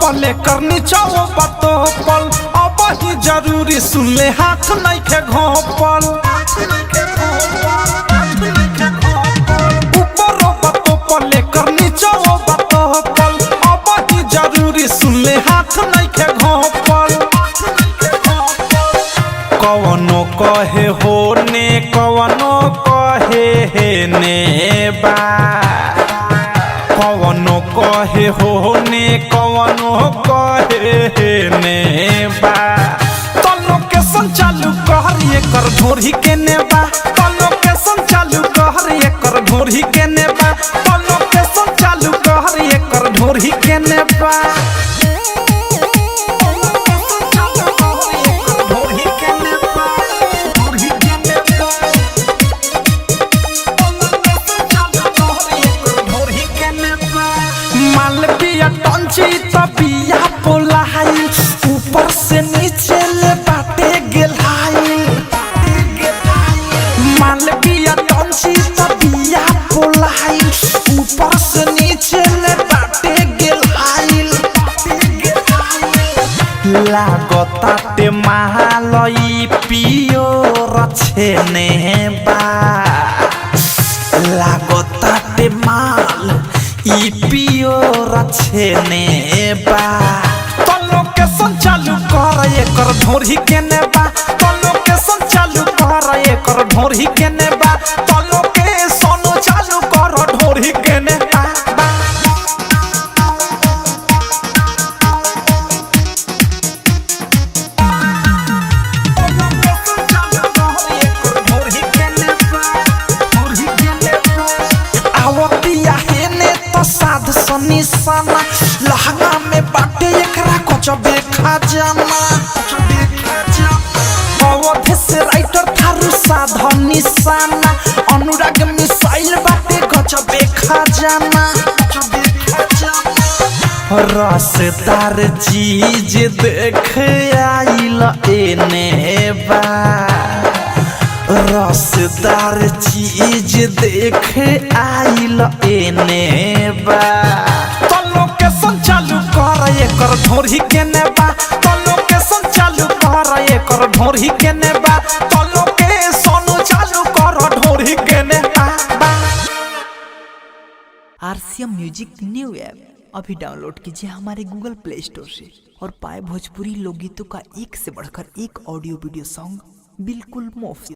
पले करनी चाहो बातो पल अब ही जरूरी सुन ले हाथ नहीं के घोपल ऊपर बातो पले करनी चाहो बातो पल अब ही जरूरी सुन ले हाथ नहीं के घोपल कवनो कहे होने कवनो कहे हे ने बा कवनो कहे होने कवनो कहे ने बा तो लोकेशन चालू कर ये कर ढोरी के नेबा तो लोकेशन चालू कर ये कर ढोरी के नेबा तो लोकेशन चालू कर ये कर ढोरी के नेबा मालविया टंची तबिया पोलाई ऊपर से नीचे ले बाटे गेलाई मालविया टंची तबिया पोलाई ऊपर से नीचे ले बाटे गेलाई लागताटे महालई पियो रछेने बा लागताटे माल ई पियो रछेने बा तो लोकेशन चालू कर एकर ढोरी के नेबा तो लोकेशन चालू कर एकर ढोरी के नेबा तो लोकेशन चालू कर ढोरी के नेबा साध निशाना लहंगा में बाटे एकरा कचबे खजाना अवधि से राइटर थारू साध निशाना अनुराग मिसाइल बाटे कचबे खजाना रसदार चीज देख आइल एने बा रसदार चीज देख आइल एने बा तो लोकेशन चालू कर एकर ढोरी के नेबा तो लोकेशन चालू कर एकर ढोरी के नेबा तो लोकेशन चालू कर ढोरी के नेबा। आरसीएम म्यूजिक न्यू ऐप अभी डाउनलोड कीजिए हमारे गूगल प्ले स्टोर से और पाए भोजपुरी लोकगीतों का एक से बढ़कर एक ऑडियो वीडियो सॉन्ग बिल्कुल मुफ्त।